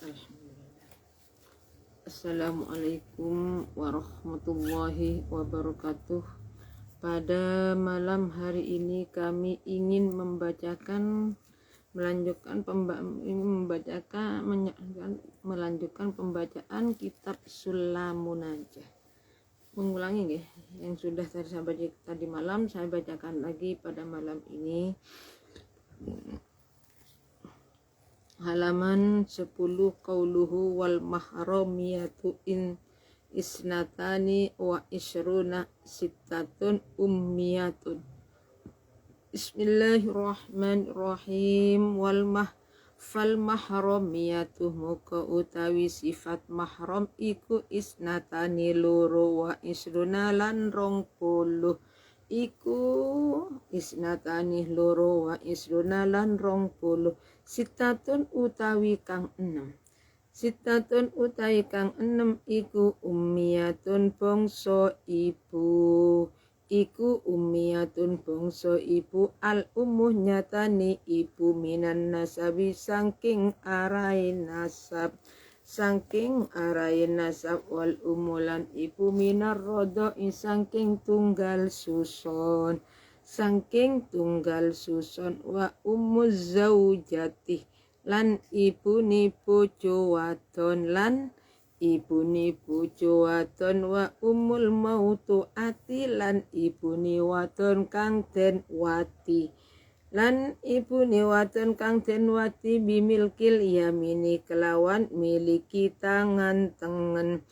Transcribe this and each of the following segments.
Alhamdulillah. Assalamualaikum warahmatullahi wabarakatuh. Pada malam hari ini kami ingin melanjutkan pembacaan kitab Sulamun Najah. Mengulangi ya, yang sudah saya baca tadi malam, saya bacakan lagi pada malam ini. Halaman 10, qauluhu wal mahramiyatu in isnatani wa isruna sittatun ummiyatun. Bismillahirrahmanirrahim. Fal mahramiyatu muka utawi sifat mahram iku isnatani loro wa isruna lan 20 iku isnatani loro wa isruna lan 20 sitatun utawi kang 6 sitatun utawi kang 6 iku ummiyatun bangsa ibu iku ummiyatun bangsa ibu al ummuh nyatani ibu minan nasabi saking arai nasab wal umulan ibu minar rodo saking tunggal susun wa ummuz zaujati lan ibune bojo wadon wa ummul mautu ati lan ibune wadon kang den wati bimilkil yamini kelawan miliki tangan tengen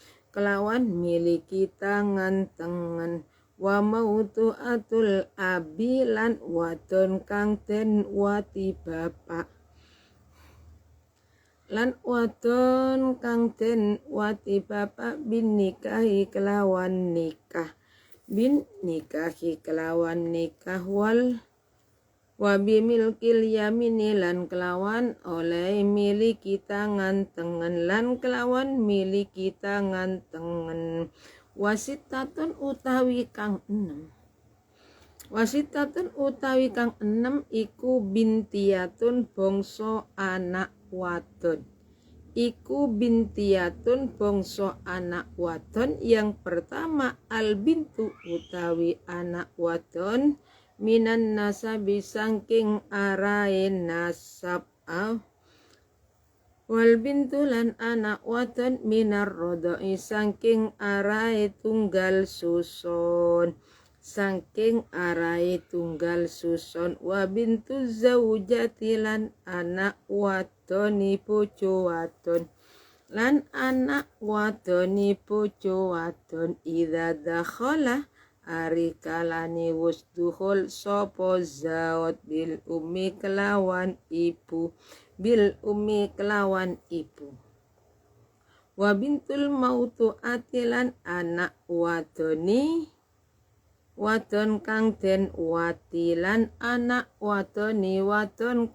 wa mautu atul abi lan wadon kang den wati bapak bin nikahi kelawan nikah wa bimilkil yamini lan kelawan oleh miliki tangan tengen wasitatun utawi kang 6 iku bintiyatun bangsa anak wadon yang pertama al bintu utawi anak wadon minan nasabi saking arai nasab wal bintu lan anak wadon minar rodoi saking arai tunggal susun wa bintu zaujati lan anak wadoni bojo wadon idza dakhala ari kalane wus dukhul sapa zaud bil ummi kelawan ibu wa bintul mautu atilan anak wadon kang den wati lan anak wadon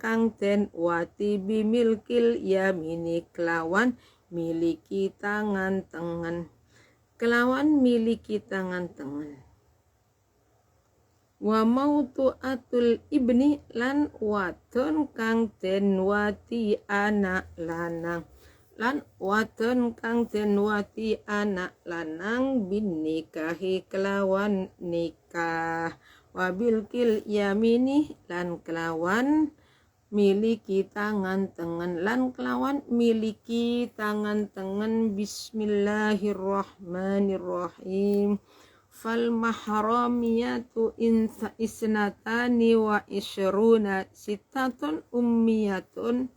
kang den wati bimilkil yamini kelawan miliki tangan tengen wa mautu atul ibni lan wadon kang den wati anak lanang bin nikahi kelawan nikah wabilkil yamini lan kelawan miliki tangan tengen Bismillahirrahmanirrahim. Fal mahramiyatu isnatani wa isruna sittatun ummiyatun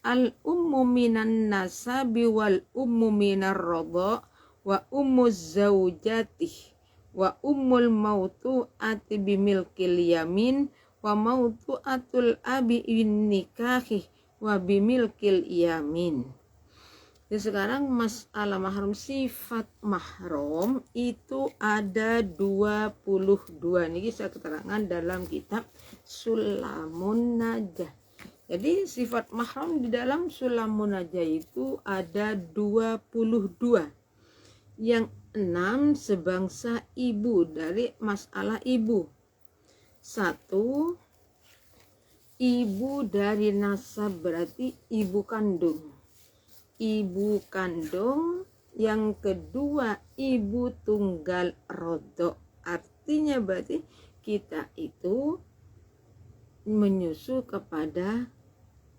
al ummu minan nasabi wal ummu minar rodha wa ummuz zaujati wa ummul mautu ati bimilkil yamin wa mautu atul abi bin nikahi wa bimilkil yamin. Jadi sekarang masalah mahram, sifat mahram itu ada 22. Ini saya keterangan dalam kitab Sulamun Najah. Jadi sifat mahram di dalam Sulamun Najah itu ada 22. Yang 6 sebangsa ibu, dari masalah ibu. 1, ibu dari nasab berarti ibu kandung. ibu kandung, yang kedua ibu tunggal rodok. Artinya berarti kita itu menyusu kepada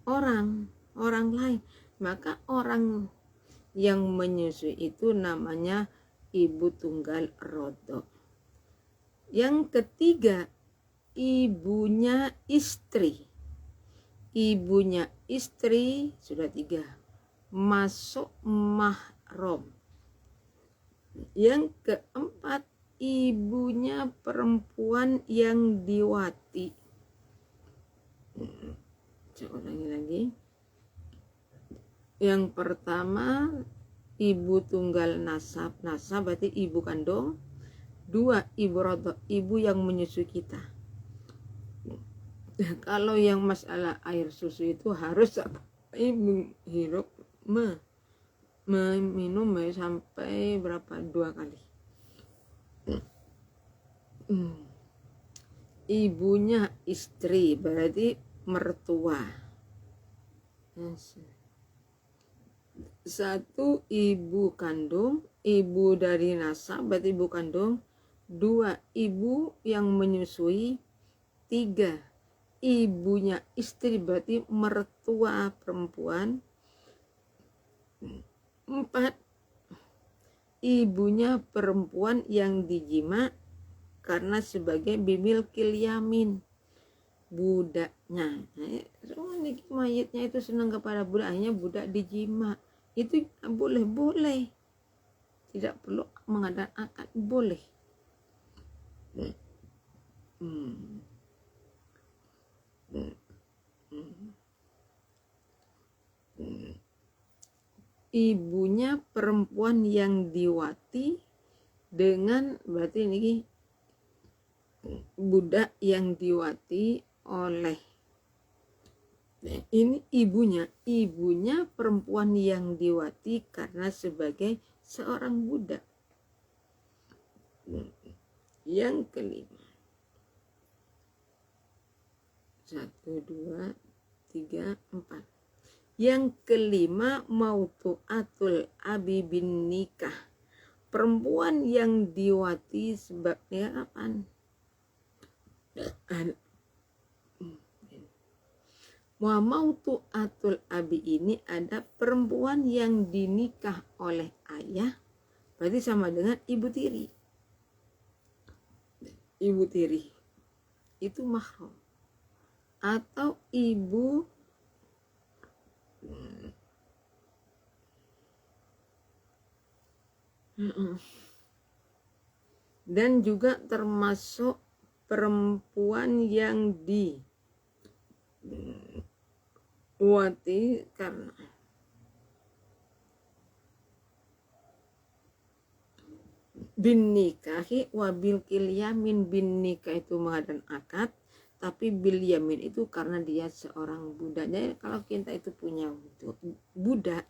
orang lain, maka orang yang menyusu itu namanya ibu tunggal rodok. Yang ketiga ibunya istri. Ibunya istri sudah 3, masuk mahram. Yang keempat ibunya perempuan yang diwati. Saya ulangi lagi. Yang pertama ibu tunggal nasab berarti ibu kandung. 2 ibu rodok, ibu yang menyusui kita. Kalau yang masalah air susu itu harus ibu hirup minum sampai berapa 2 kali. Ibunya istri berarti mertua. 1 ibu kandung, ibu dari nasab berarti ibu kandung. 2 ibu yang menyusui. 3 ibunya istri berarti mertua perempuan. 4 ibunya perempuan yang dijima karena sebagai bimilkil yamin, budaknya. Mayitnya itu senang kepada budaknya, budak dijima. Itu boleh, tidak perlu mengadakan akad, boleh. Ibunya perempuan yang diwati dengan berarti ini budak yang diwati oleh. Ini ibunya perempuan yang diwati karena sebagai seorang budak. Yang kelima 1, 2, 3, 4. Yang kelima mautu'atul abi bin nikah, perempuan yang diwati sebabnya kapan? Wa mautu'atul abi ini ada perempuan yang dinikah oleh ayah, berarti sama dengan ibu tiri. Ibu tiri itu mahram, atau ibu dan juga termasuk perempuan yang diwati karena bin nikahi wabil kilyamin. Bin nikah itu mengadakan akad, tapi bil yamin itu karena dia seorang budak. Jadi kalau kita itu punya budak,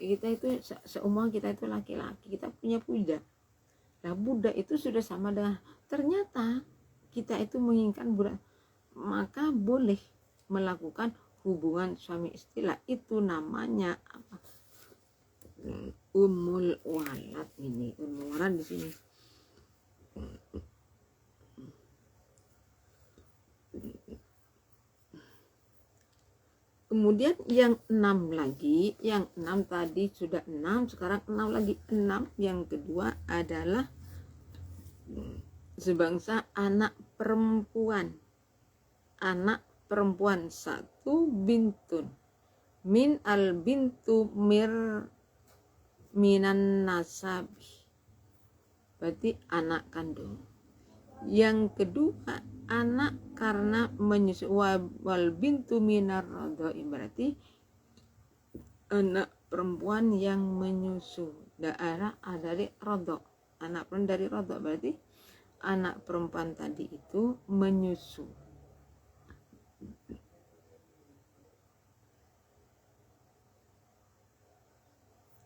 kita itu seumur kita itu laki-laki, kita punya budak. Nah budak itu sudah sama dengan, ternyata kita itu menginginkan budak, maka boleh melakukan hubungan suami istri lah. Itu namanya apa? Ummul walad. Ini ummul walad di sini. Kemudian yang 6 lagi, yang 6 tadi sudah 6, sekarang 6 lagi. 6 yang kedua adalah sebangsa anak perempuan. Anak perempuan 1 bintun min al bintu minan nasabi, berarti anak kandung. Yang kedua anak karena menyusu, wal bintu minar rodoi, berarti anak perempuan yang menyusu daerah dari rodok. Anak perempuan dari rodok berarti anak perempuan tadi itu menyusu.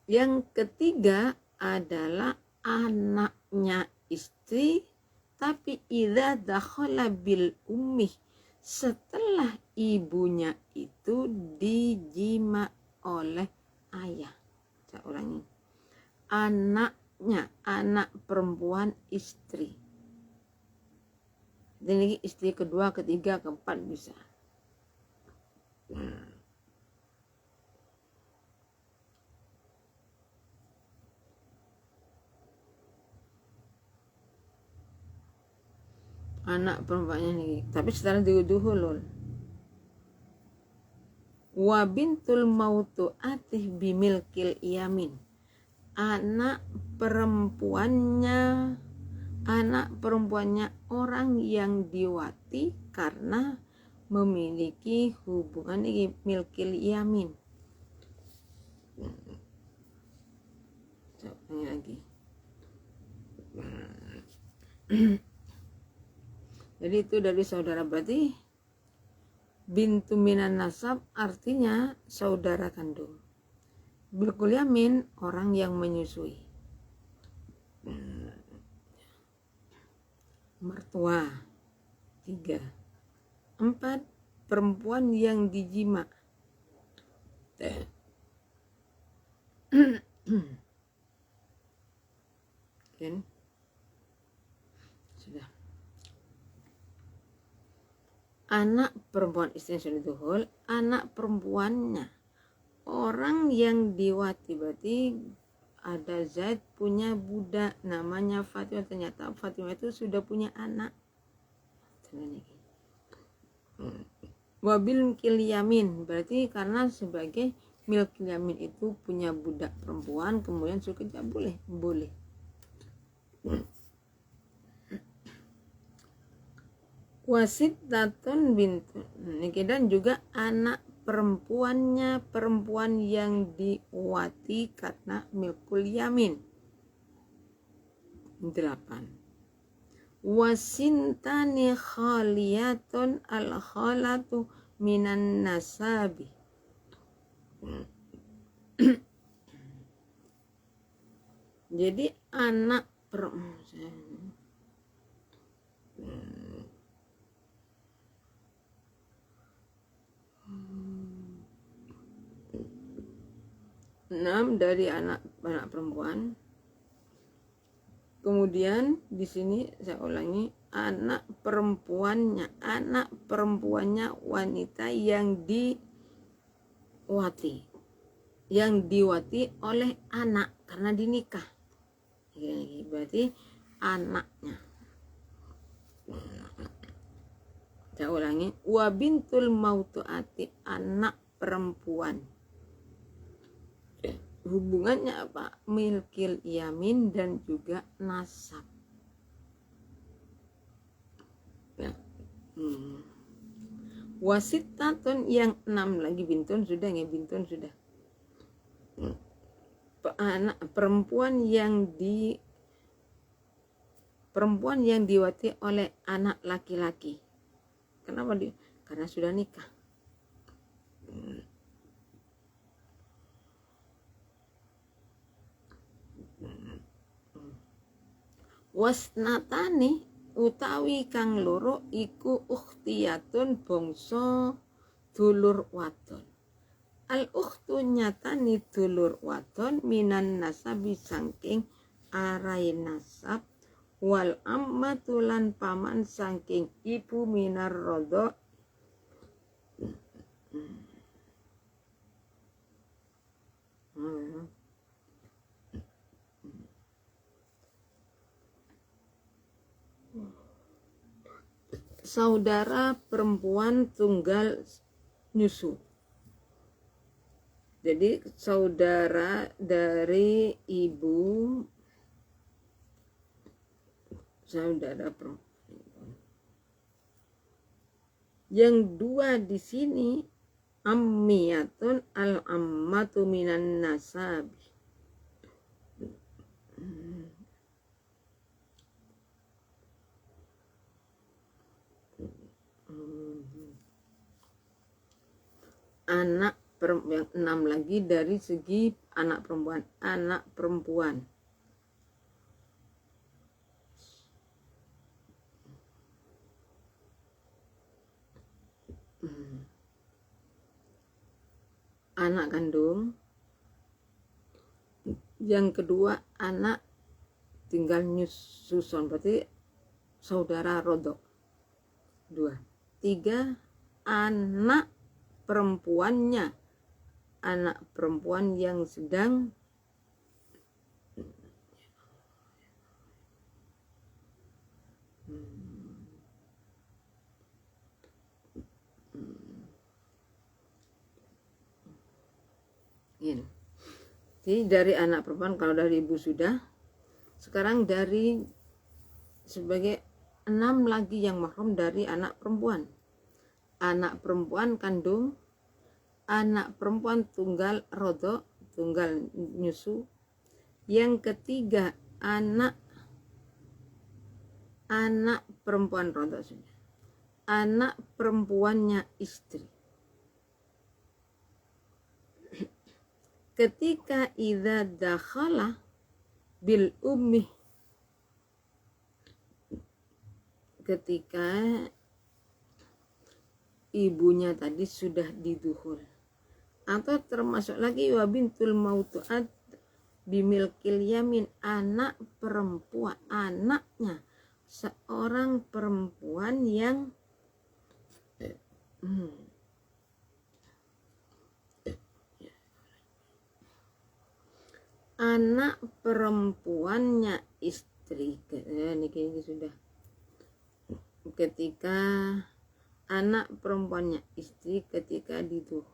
Yang ketiga adalah anaknya istri, tapi idza dakhala bil ummi, setelah ibunya itu dijima oleh ayah. Saya ulangi, anaknya, anak perempuan istri. Ini istri kedua, ketiga, keempat bisa. Anak perempuannya nih, tapi setelah diuduhulul. Wa bintul mautu atih bimilkil yamin. Anak perempuannya orang yang diwati karena memiliki hubungan ini milkil yamin. Ini lagi. Jadi itu dari saudara, berarti bintu minan nasab artinya saudara kandung. Milkul yamin orang yang menyusui. Mertua 3. 4. Perempuan yang dijima. Sudah. Anak perempuan istri sudah duhul, anak perempuannya orang yang diwati, berarti ada Zaid punya budak namanya Fatimah, ternyata Fatimah itu sudah punya anak. Wabil milkil yamin, berarti karena sebagai milkil yamin itu punya budak perempuan, kemudian suka tidak boleh. Wasit datun bintu, dan juga anak perempuannya, perempuan yang diwati karena milkul yamin. 8. Wasintani khaliyatun al khalatu minan nasabi. Jadi anak perempuan 6 dari anak perempuan. Kemudian di sini saya ulangi, anak perempuannya wanita yang diwati oleh anak karena dinikah. Berarti anaknya. Saya ulangi, wa bintul mautuati, anak perempuan. Hubungannya apa? Milkil yamin dan juga nasab. Ya. Wasitatun yang 6 lagi, bintun sudah. Anak perempuan yang diwati oleh anak laki-laki. Kenapa dia? Karena sudah nikah. Wasnatani utawi kang loro iku ukhtiyatun bangsa dulur wadon. Al ukhtu nyatani dulur wadon minan nasabi saking arai nasab, wal ammatu lan paman saking ibu minar rodho. Saudara perempuan tunggal nyusu. Jadi saudara dari ibu, saudara perempuan. Yang 2 di sini ammiyatun al ammatu minan nasabi. Anak yang 6 lagi dari segi anak perempuan. Anak kandung, Yang kedua anak tinggal nyusun, berarti saudara rodok. 2. 3. Anak perempuannya, anak perempuan yang sedang ini. Jadi dari anak perempuan, kalau dari ibu sudah, sekarang dari sebagai 6 lagi yang mahram dari anak perempuan. Anak perempuan kandung, anak perempuan tunggal rodok, tunggal nyusu. Yang ketiga anak perempuan rodok sudah, anak perempuannya istri. Ketika idza dakhala bil ummi, ketika ibunya tadi sudah diduhul, atau termasuk lagi wa bintul mautuat bimilkil yamin, anak perempuan, anaknya seorang perempuan yang anak perempuannya istri. Ini sudah, ketika anak perempuannya istri ketika itu.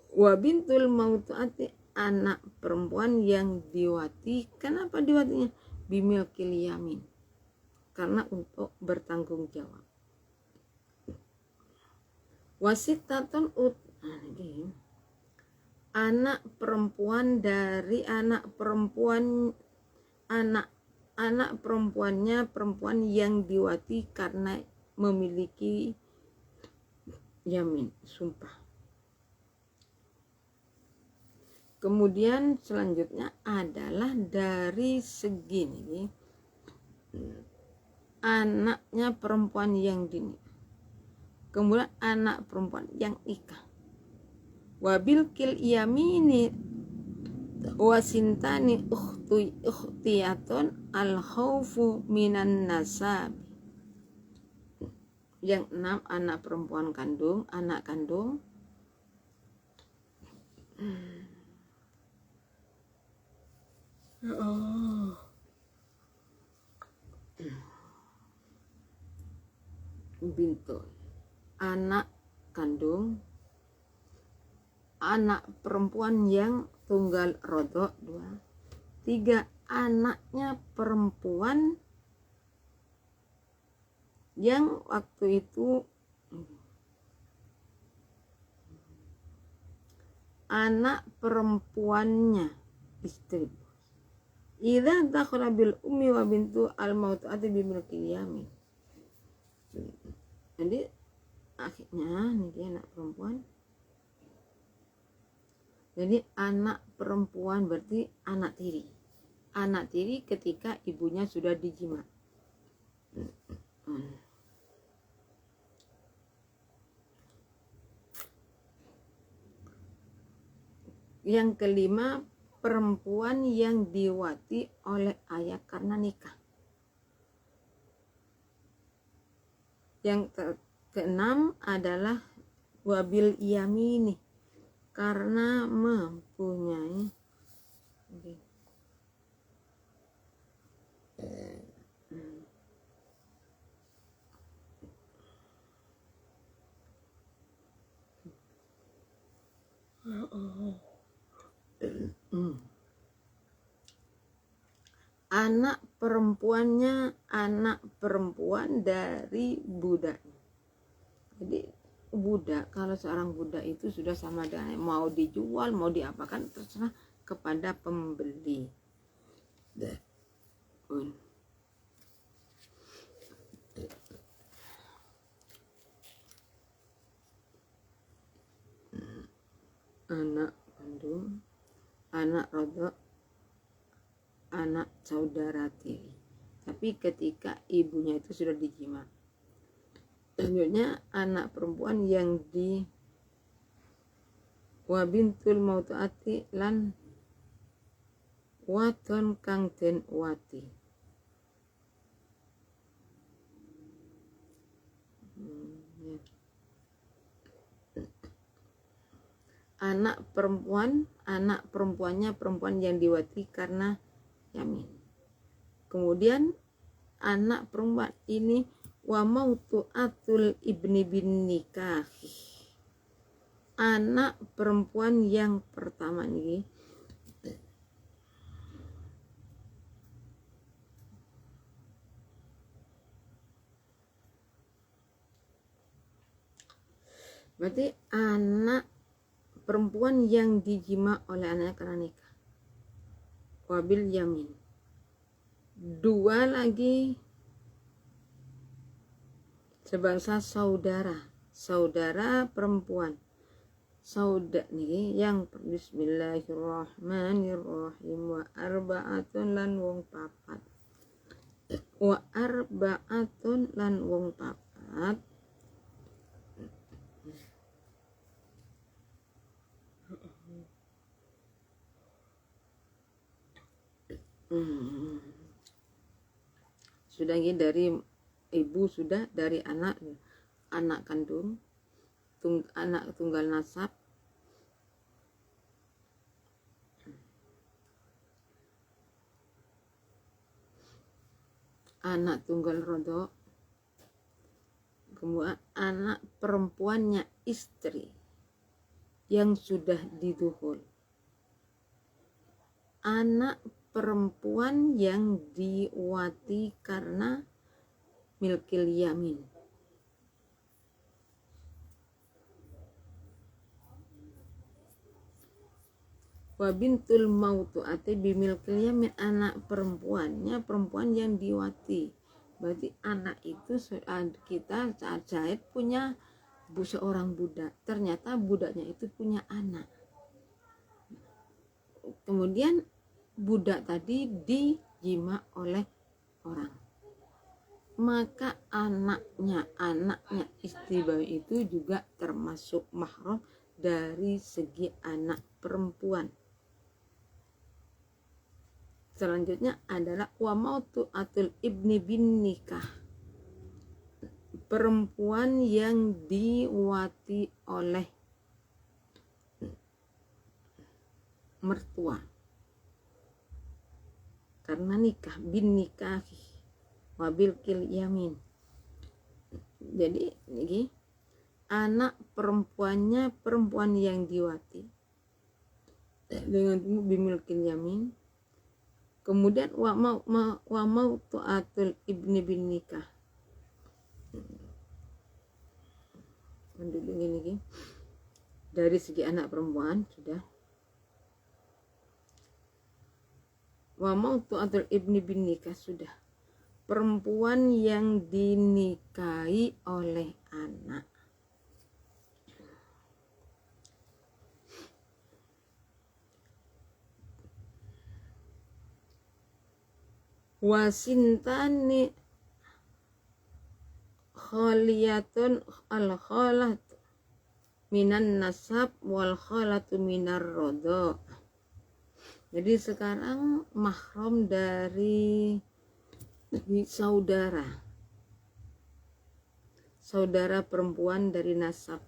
Wa bintul mautuati, anak perempuan yang diwati. Kenapa diwatinya? Bimilkil yamin, karena untuk bertanggung jawab. Wasitatun anak perempuan dari anak perempuan, anak perempuannya perempuan yang diwati karena memiliki yamin, sumpah. Kemudian selanjutnya adalah dari segi ini anaknya perempuan yang dini, kemudian anak perempuan yang ikah. Wabil kil yamini wasintani ukhtiyatun al khawfu minan nasab. Yang 6 anak perempuan kandung, anak kandung. Bintu, anak kandung, anak perempuan yang tunggal rodok. 2. 3. Anaknya perempuan yang waktu itu anak perempuannya istri. Idza dakhala bil ummi wa bintu al mautuati bi milkil yamin. Jadi akhirnya ini anak perempuan. Jadi anak perempuan berarti anak tiri. Anak tiri ketika ibunya sudah dijima. Yang kelima, perempuan yang diwati oleh ayah karena nikah. Yang keenam adalah wabil yamini, karena mempunyai anak perempuannya, anak perempuan dari budaknya. Jadi budak, kalau seorang budak itu sudah sama dengan mau dijual, mau diapakan terserah kepada pembeli. Anak kandung, anak rodok, anak saudara tiri. Tapi ketika ibunya itu sudah dijima. Selanjutnya anak perempuan yang di wabintul mautuati lan wadon kang den uwati. Anak perempuannya perempuan yang diwati karena yamin. Kemudian anak perempuan ini wa mautu atul ibni bin nikah. Anak perempuan yang pertama nih, berarti anak perempuan yang dijima oleh anaknya karena nikah. Wabil yamin. Dua lagi sebangsa saudara perempuan. Nih yang bismillahirrahmanirrahim wa arba'atun lan wong papat. Sudah ini dari ibu, sudah dari anak kandung, anak tunggal nasab, anak tunggal rodok, kemudian anak perempuannya istri yang sudah diduhul, anak perempuan yang diwati karena milkil yamin, wa bintul mautu'ati bimilkil yamin, anak perempuannya perempuan yang diwati. Berarti anak itu kita saat Zaid punya seorang budak, ternyata budaknya itu punya anak. Kemudian budak tadi dijima oleh orang, maka anaknya istri bayi itu juga termasuk mahram dari segi anak perempuan. Selanjutnya adalah wa mautu atul ibni bin nikah, perempuan yang diwati oleh mertua karena nikah, bin nikah wabil kil yamin. Jadi ini anak perempuannya perempuan yang diwati dengan bimilkil yamin. Kemudian wa mau tu'atul ibni bin nikah. Ini dari segi anak perempuan sudah. Wa mau tu'atul ibni bin nikah sudah. Perempuan yang dinikahi oleh anak. Wasintani khaliyatun al-khalat minan nasab wal khalatu minar rodok. Jadi sekarang mahram dari saudara perempuan dari nasab.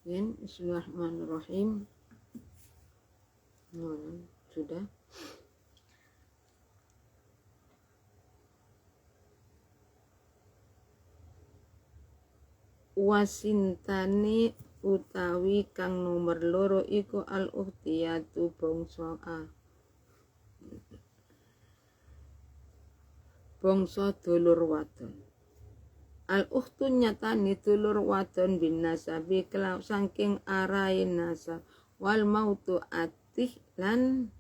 Bismillahirrahmanirrahim. Sudah. Wasintani utawi kang nomor loro iku al ukhtiyatu bangsa dulur wadon. Al ukhtu nyatani dulur wadon bin nasabi kelaw saking arai nasab wal mautu atih lan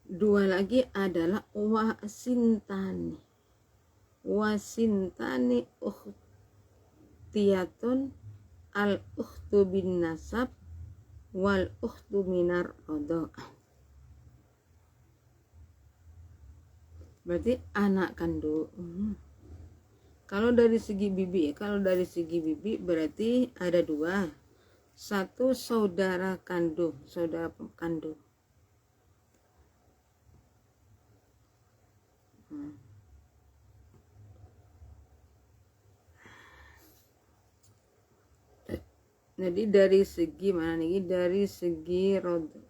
dua lagi adalah wasintani. wasintani ukhtiyatun al ukhtu bin nasab wal ukhtu minar rodho. Berarti anak kandung. Kalau dari segi bibi, berarti ada dua. Satu saudara kandung. Jadi dari segi mana nih? Dari segi rodho.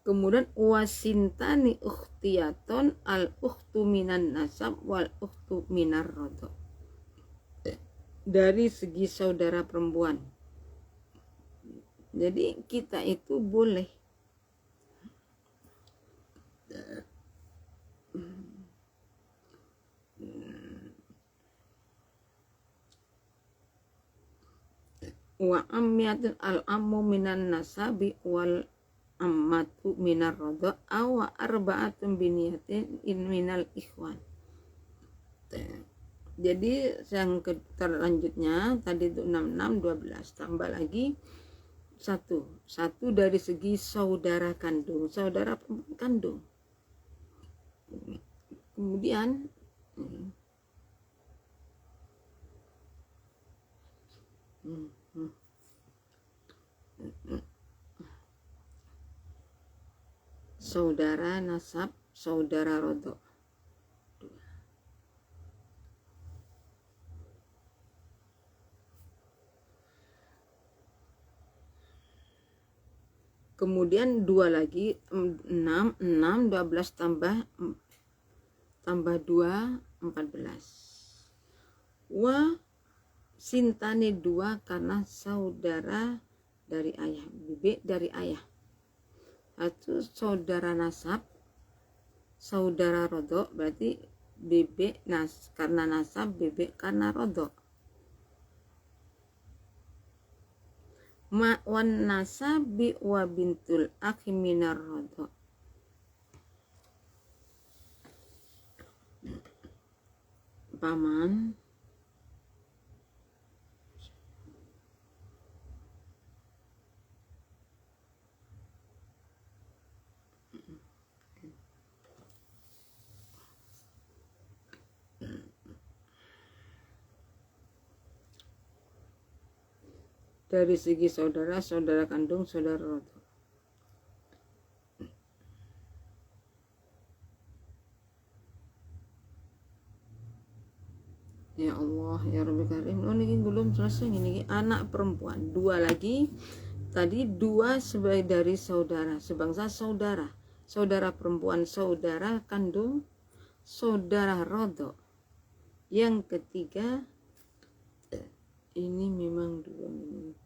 Kemudian wasintani ukhtiyaton al ukhtu minan nasab wal ukhtu minar rodho. Dari segi saudara perempuan. Jadi kita itu boleh wa ammiyatun al ammu minan nasabi wal ammatu minar rodho awa arba'atun biniyatin in minal ikhwan. Jadi yang terlanjutnya tadi itu 66 12 tambah lagi satu dari segi saudara kandung, saudara kandung. Kemudian saudara nasab, saudara rodho. Kemudian dua lagi 6 12 tambah 2 14. Wa sintani 2 karena saudara dari ayah, bibi dari ayah. Satu saudara nasab, saudara rodho, berarti bibi karena nasab, bibi karena rodho. Ma'wan nasabi wa bintul akhi minar rodho. Paman dari segi saudara kandung, saudara rodho. Ya Allah, ya Rabbi Karim. Ini belum selesai, ini anak perempuan. Dua lagi. Tadi dua sebagai dari saudara, sebangsa saudara. Saudara perempuan, saudara kandung, saudara rodho. Yang ketiga, ini memang dua ini.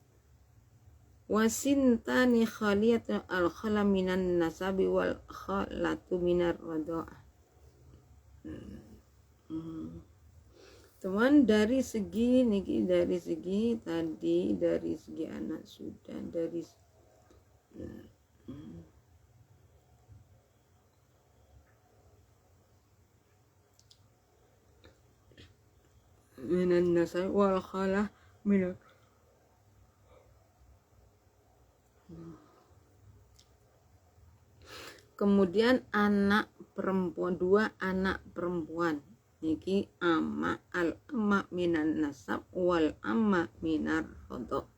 Wasintani khaliyatu al khala minan nasabi wal khalatu minar rodho'ah. Teman dari segi niki, dari segi tadi, dari segi anak sudah, dari minan nasabi wal khala minar. Kemudian anak perempuan, dua anak perempuan niki amma al amma minan nasab wal amma minar rodho.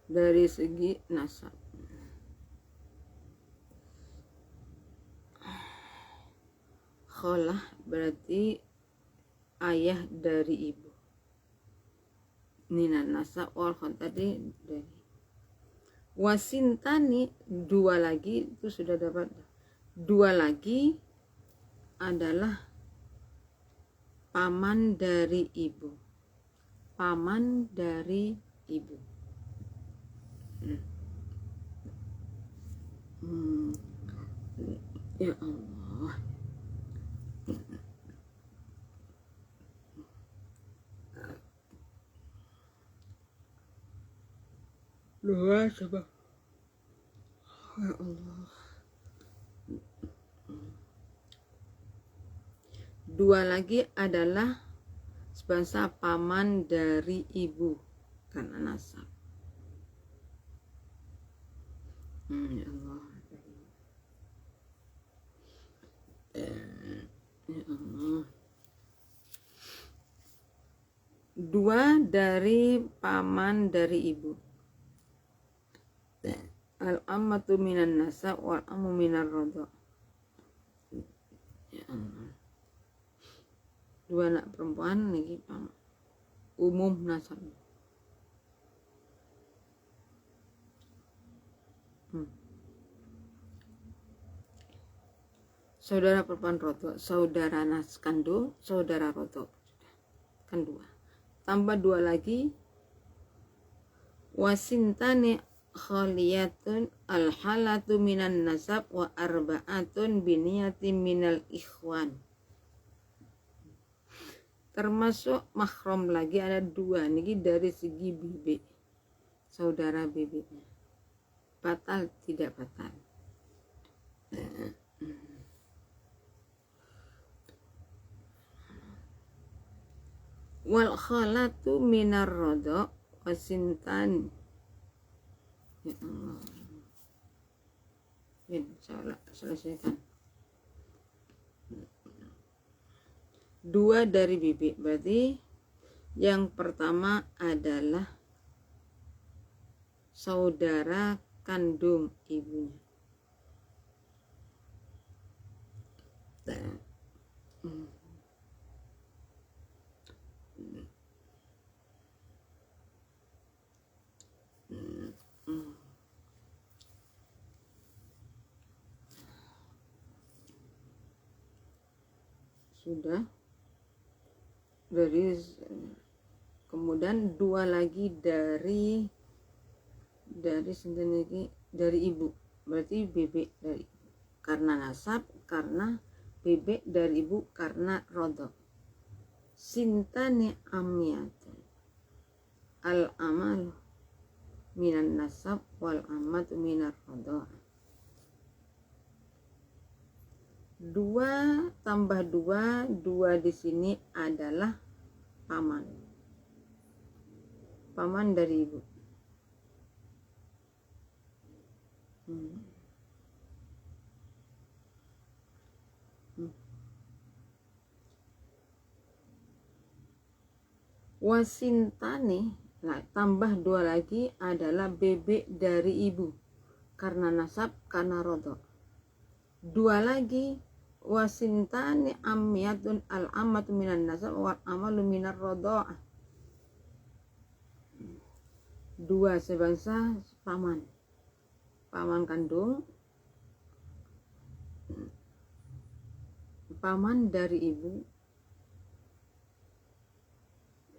Dari segi nasab, kholah berarti ayah dari ibu. Nina nasab wal khon tadi dari. Wasintani dua lagi itu sudah dapat. Dua lagi adalah paman dari ibu. Paman dari ibu. Ya Allah. Dua coba. Ya Allah. Dua lagi adalah sebangsa paman dari ibu karena nasab. Ya Allah. Ya Allah. Dua dari paman dari ibu. Al-ammatu minan nasab wal ammu minar rodha. Ya Allah. Dua anak perempuan niki umum nasab. Saudara perempuan rodha, saudara nas kandung, saudara rodha kan dua. Tambah dua lagi, wasintani khaliyatun alhalatu minan nasab wa arba'atun biniyati minal ikhwan. Termasuk mahram lagi ada dua niki dari segi bibi, saudara bibinya. Batal tidak batal. Wal khalatu minar rodha wasintan. Ya Allah. Insyaallah selesaikan. Dua dari bibi, berarti yang pertama adalah saudara kandung ibunya. Sudah. Dari kemudian dua lagi dari sendiri dari ibu, berarti bebek dari ibu karena nasab, karena bebek dari ibu karena rodok. Sintani amiyatun al amal minan nasab wal amatu minar rodok. Dua tambah dua, dua di sini adalah paman. Paman dari ibu. Wasintani, nah, tambah dua lagi adalah bebek dari ibu karena nasab, karena rodok. Dua lagi wasintani amiyatun al amatu minan nasab wal amalu minar rodok. Dua sebangsa paman, paman kandung, paman dari ibu.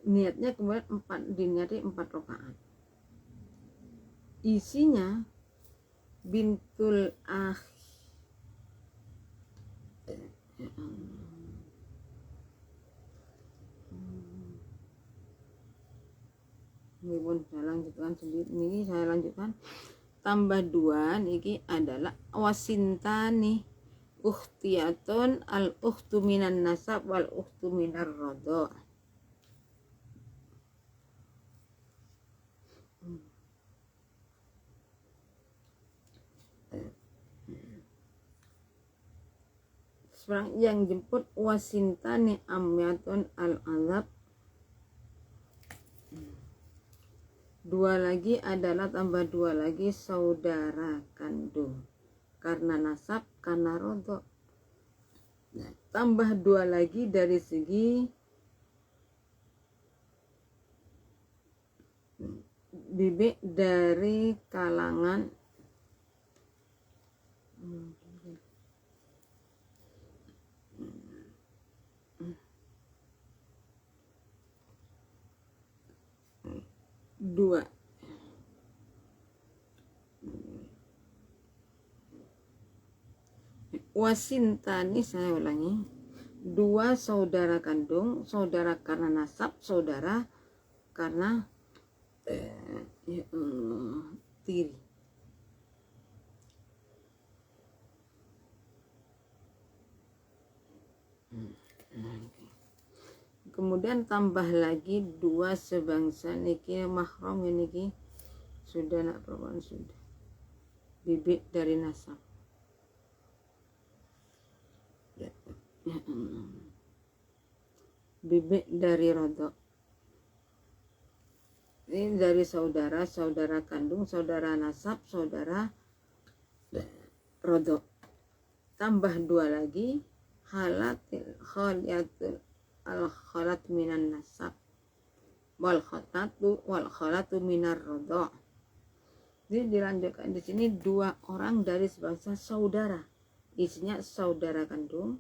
Niatnya kemudian diniati 4 rakaat. Isinya bintul akhi. Ini pun saya lanjutkan sendiri. Ini saya lanjutkan. Tambah dua niki adalah wasintani ukhtiyatun al ukhtu minan nasab wal ukhtu minar rodha. Seorang yang jemput wasintani amyatun al azab. Dua lagi adalah tambah dua lagi saudara kandung karena nasab, karena rodok. Nah, tambah dua lagi dari segi bibik dari kalangan dua. Wasintani, saya ulangi, dua saudara kandung, saudara karena nasab, saudara karena ya Allah, tiri. Kemudian tambah lagi dua sebangsa niki mahram niki sudah nak perempuan sudah bibit dari nasab. Bibit dari rodok. Ini dari saudara, saudara kandung, saudara nasab, saudara rodok. Tambah dua lagi halatil khaliatul al khalat minan nasab wal khalatu minar rodok. Jadi dilanjutkan di sini dua orang dari sebangsa saudara. Isinya saudara kandung,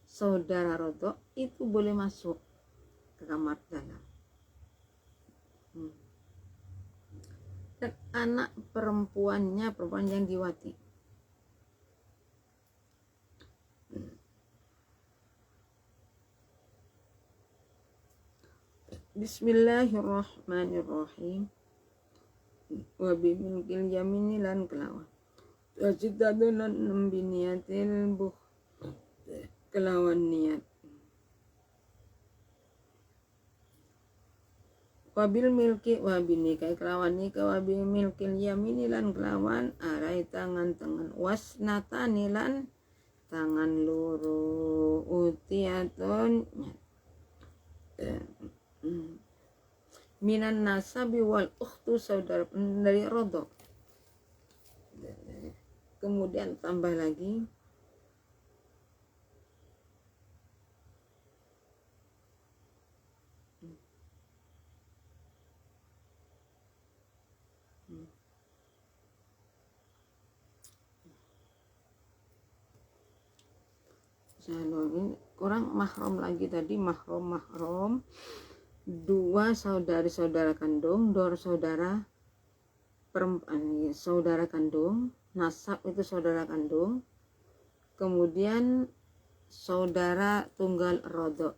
saudara rodok itu boleh masuk ke kamar dalam. Dan anak perempuannya, perempuan yang diwati. Bismillahirrahmanirrahim. Wa bimilkil yamini lan kelawan wajidadun lan nembiniatil buh kelawan niat. Wabil milki wabinika kelawan nika wabil milkil yamini lan kelawan arai tangan wasnatani lan tangan loro utiatun minan nasabi wal ukhtu saudara dari rodok. Kemudian tambah lagi kurang mahram lagi tadi, mahram dua saudara kandung, dua saudara perempuan, saudara kandung, nasab itu saudara kandung, kemudian saudara tunggal rodok,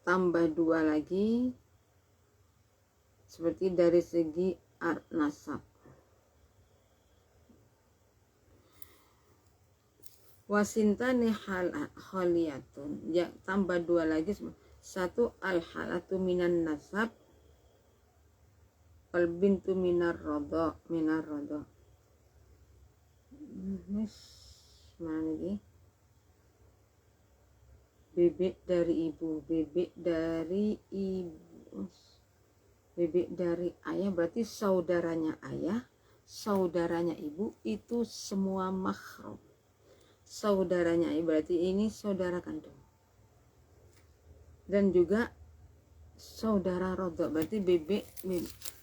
tambah dua lagi seperti dari segi nasab. Wasintani khaliyatun, ya tambah dua lagi, satu al halatu minan nasab wal bintu minar rodok. Mana lagi? Bebek dari ibu, bebek dari ayah, berarti saudaranya ayah, saudaranya ibu itu semua mahram. Saudaranya ayah berarti ini saudara kandung. Dan juga saudara rodok berarti bebek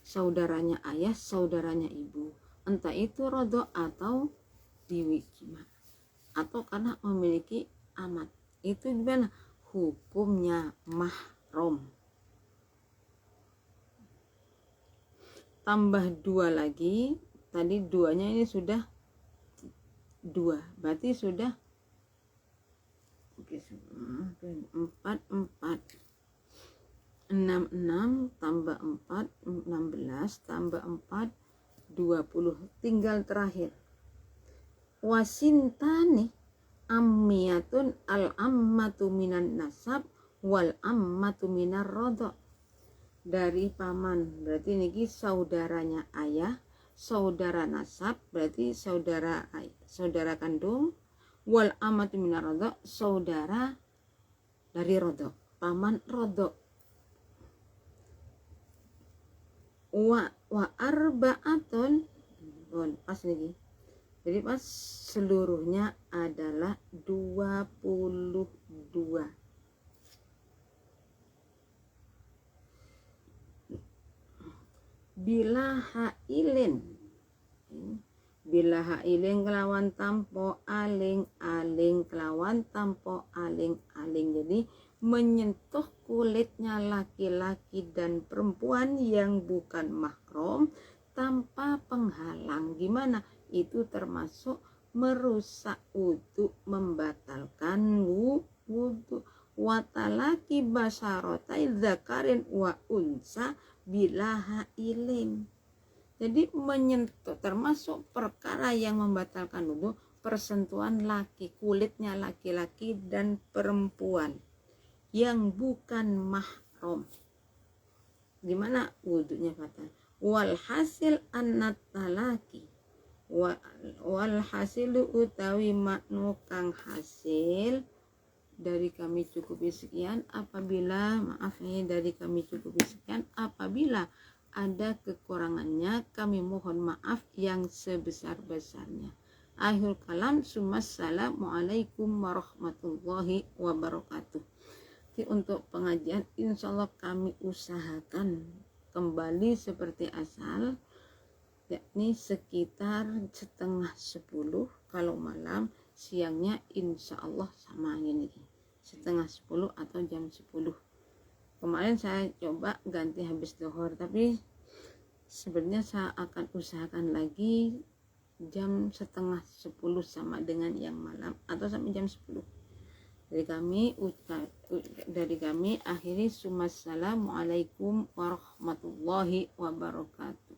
saudaranya ayah, saudaranya ibu. Entah itu rodok atau diwikima, atau karena memiliki amat. Itu gimana hukumnya mahram. Tambah dua lagi, tadi duanya ini sudah dua, berarti sudah 4 6 tambah 4 16 tambah 4 20, tinggal terakhir wasintani ammiyatun al ammatu minan nasab wal ammatu minar rodok. Dari paman berarti niki saudaranya ayah, saudara nasab berarti saudara kandung, wal ammatu minar rodok saudara dari rodok, paman rodok. Wa arba'atun, pas lagi. Jadi pas seluruhnya adalah 22. Bila hailin kelawan tampo aling kelawan tampo aling. Jadi menyentuh kulitnya laki-laki dan perempuan yang bukan mahram tanpa penghalang. Gimana? Itu termasuk merusak wudu, membatalkan wudu. Watalaki basarotai zakarin wa unsa bilaha ilim. Jadi menyentuh termasuk perkara yang membatalkan wudu, persentuhan kulitnya laki-laki dan perempuan yang bukan mahram. Gimana wudunya batal? Walhasil annat talaki walhasilu utawi maknu kang hasil dari kami cukupi sekian apabila dari kami cukupi sekian apabila ada kekurangannya kami mohon maaf yang sebesar-besarnya. Akhir kalam, Assalamualaikum warahmatullahi wabarakatuh. Jadi untuk pengajian insya Allah kami usahakan kembali seperti asal, yakni sekitar 9:30 kalau malam, siangnya insya Allah sama ini 9:30 atau jam 10. Kemarin saya coba ganti habis zuhur, tapi sebenarnya saya akan usahakan lagi jam 9:30 sama dengan yang malam atau sampai jam 10. Dari kami akhiri, Assalamualaikum warahmatullahi wabarakatuh.